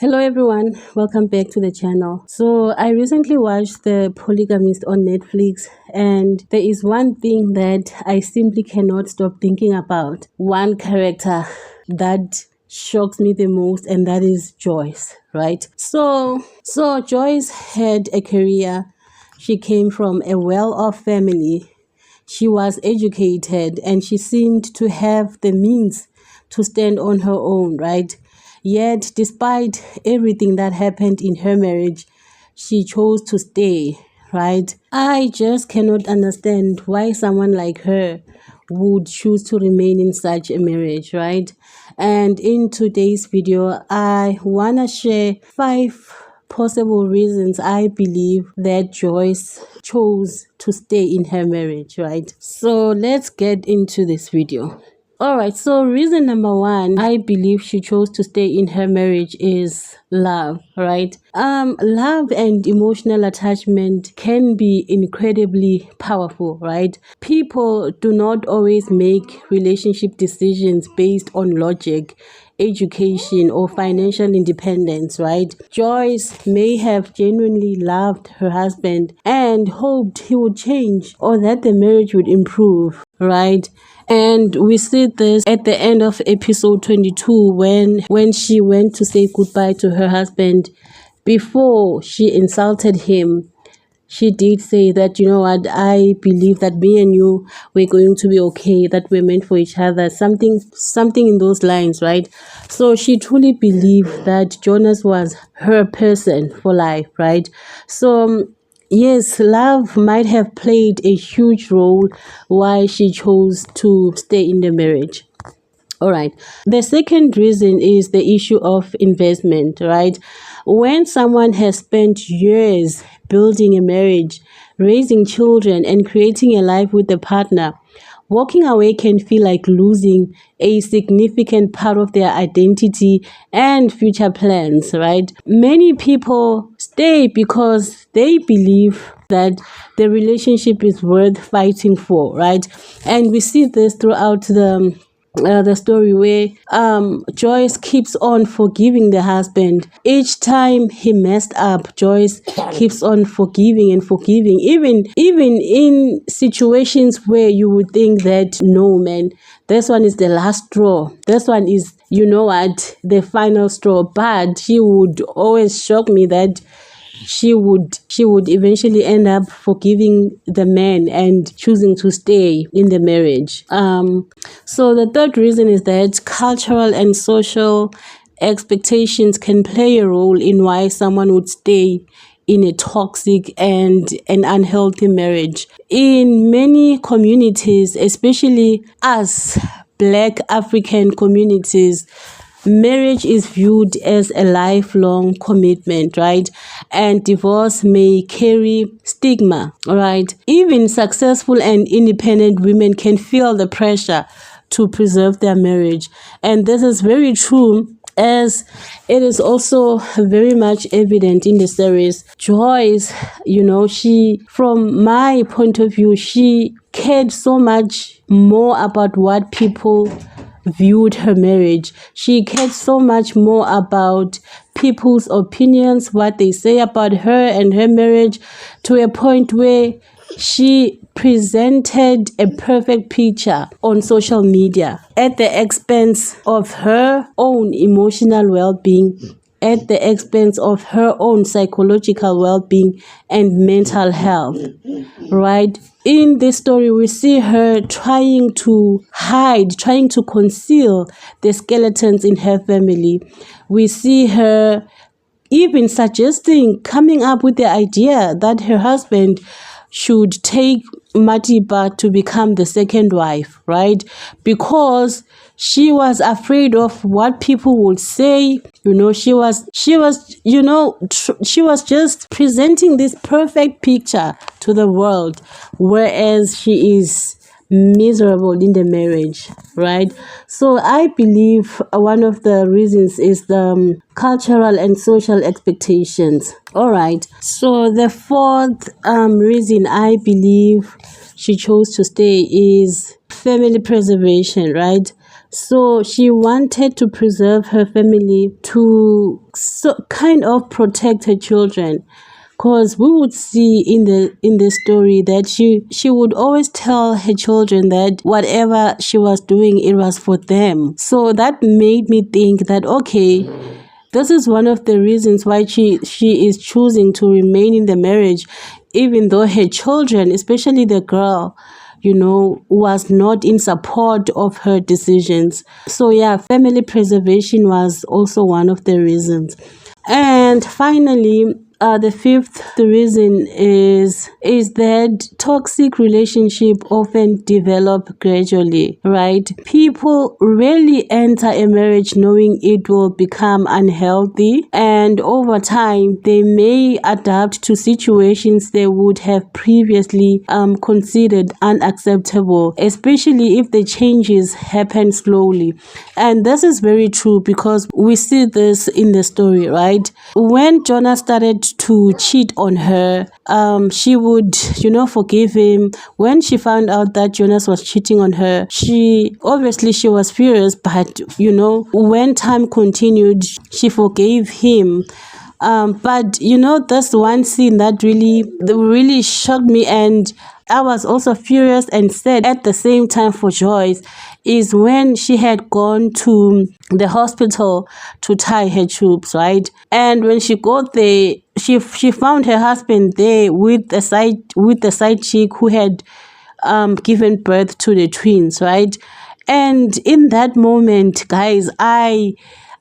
Hello everyone, welcome back to the channel. So I recently watched the Polygamist on Netflix, and there is one thing that I simply cannot stop thinking about. One character that shocks me the most, and that is Joyce, right? So Joyce had a career. She came from a well-off family. She was educated and she seemed to have the means to stand on her own, right? Yet, despite everything that happened in her marriage, she chose to stay, right? I just cannot understand why someone like her would choose to remain in such a marriage, right? And in today's video, I want to share 5 possible reasons I believe that Joyce chose to stay in her marriage, right? So let's get into this video. Alright, so reason number 1, I believe she chose to stay in her marriage is love, right? Love and emotional attachment can be incredibly powerful, right? People do not always make relationship decisions based on logic, education, or financial independence, right? Joyce may have genuinely loved her husband and hoped he would change or that the marriage would improve, right? And we see this at the end of episode 22 when she went to say goodbye to her husband. Before she insulted him, she did say that, you know what, I believe that me and you, we're going to be okay, that we're meant for each other, something in those lines, right? So she truly believed that Jonas was her person for life, right? So yes, love might have played a huge role why she chose to stay in the marriage. All right. The second reason is the issue of investment, right? When someone has spent years building a marriage, raising children, and creating a life with a partner, walking away can feel like losing a significant part of their identity and future plans, right? Many people stay because they believe that the relationship is worth fighting for, right? And we see this throughout the story where Joyce keeps on forgiving the husband. Each time he messed up, Joyce keeps on forgiving and forgiving, even in situations where you would think that, no man, this one is the last straw, this one is, you know what, the final straw. But she would always shock me that she would eventually end up forgiving the man and choosing to stay in the marriage. So the third reason is that cultural and social expectations can play a role in why someone would stay in a toxic and an unhealthy marriage. In many communities, especially us Black African communities, marriage is viewed as a lifelong commitment, right? And divorce may carry stigma, right? Even successful and independent women can feel the pressure to preserve their marriage. And this is very true, as it is also very much evident in the series. Joyce, from my point of view, she cared so much more about what people viewed her marriage. She cared so much more about people's opinions, what they say about her and her marriage, to a point where she presented a perfect picture on social media at the expense of her own emotional well-being, at the expense of her own psychological well-being and mental health, right? In this story, we see her trying to conceal the skeletons in her family. We see her even coming up with the idea that her husband should take Matiba to become the second wife, right? Because she was afraid of what people would say. She was just presenting this perfect picture to the world, whereas she is miserable in the marriage, right? So I believe one of the reasons is the cultural and social expectations. All right, so the fourth reason I believe she chose to stay is family preservation, right? So she wanted to preserve her family, to kind of protect her children. Because we would see in the story that she would always tell her children that whatever she was doing, it was for them. So that made me think that, okay, this is one of the reasons why she is choosing to remain in the marriage, even though her children, especially the girl, was not in support of her decisions. So yeah, family preservation was also one of the reasons. And finally, the fifth reason is that toxic relationship often develop gradually, right? People rarely enter a marriage knowing it will become unhealthy, and over time they may adapt to situations they would have previously considered unacceptable, especially if the changes happen slowly. And this is very true because we see this in the story, right? When Jonah started to cheat on her, she would, forgive him. When she found out that Jonas was cheating on her, she was furious, but when time continued, she forgave him. But that's one scene that really shocked me, and I was also furious and sad at the same time for Joyce, is when she had gone to the hospital to tie her tubes, right? And when she got there, she found her husband there with the side chick who had given birth to the twins, right? And in that moment, guys, I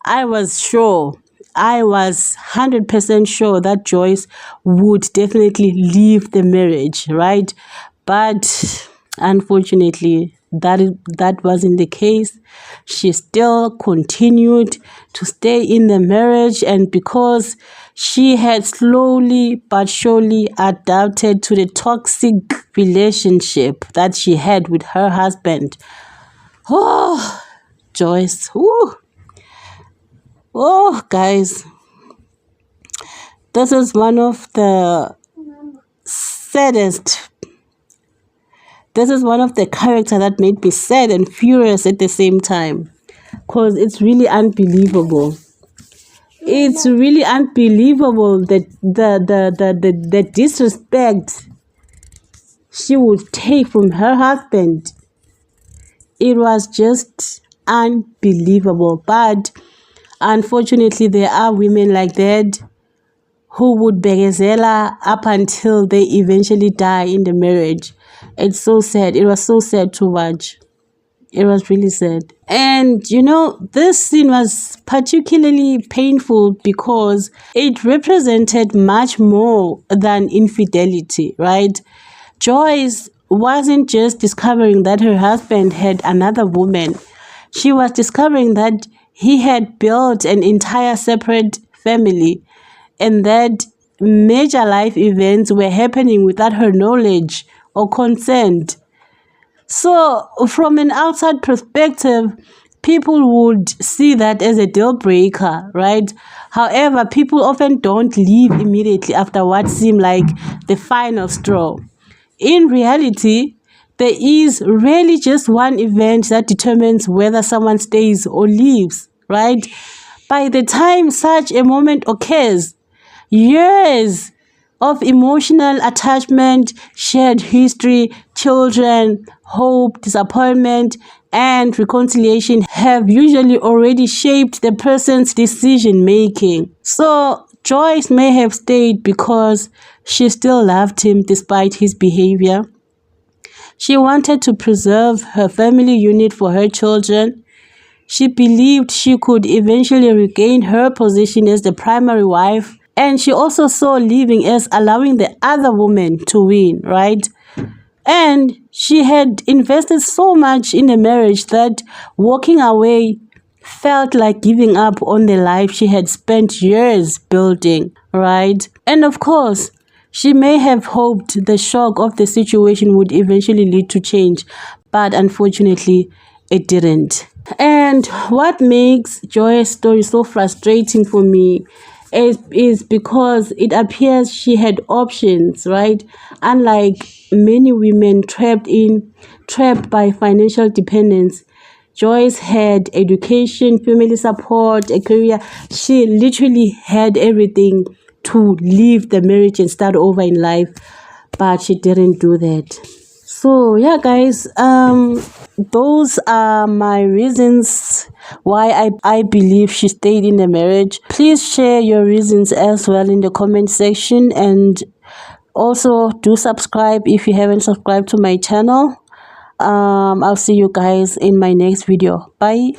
was sure. I was 100% sure that Joyce would definitely leave the marriage, right? But unfortunately, that wasn't the case. She still continued to stay in the marriage, and because she had slowly but surely adapted to the toxic relationship that she had with her husband. Oh, Joyce. Woo. Oh, guys, this is one of the saddest. This is one of the characters that made me sad and furious at the same time, because it's really unbelievable. It's really unbelievable that the disrespect she would take from her husband. It was just unbelievable. But unfortunately, there are women like that who would begazela up until they eventually die in the marriage. It's so sad. It was so sad to watch. It was really sad. And this scene was particularly painful because it represented much more than infidelity, right? Joyce wasn't just discovering that her husband had another woman. She was discovering that he had built an entire separate family, and that major life events were happening without her knowledge or consent. So, from an outside perspective, people would see that as a deal breaker, right? However, people often don't leave immediately after what seemed like the final straw. In reality, there is really just one event that determines whether someone stays or leaves, right? By the time such a moment occurs, years of emotional attachment, shared history, children, hope, disappointment, and reconciliation have usually already shaped the person's decision making. So Joyce may have stayed because she still loved him despite his behavior. She wanted to preserve her family unit for her children. She believed she could eventually regain her position as the primary wife, and she also saw leaving as allowing the other woman to win, right? And she had invested so much in the marriage that walking away felt like giving up on the life she had spent years building, right? And of course, she may have hoped the shock of the situation would eventually lead to change, but unfortunately, it didn't. And what makes Joy's story so frustrating for me is because it appears she had options, right? Unlike many women trapped by financial dependence, Joyce had education, family support, a career. She literally had everything to leave the marriage and start over in life, but she didn't do that. So yeah, guys, those are my reasons why I believe she stayed in the marriage. Please share your reasons as well in the comment section, and also do subscribe if you haven't subscribed to my channel. I'll see you guys in my next video. Bye.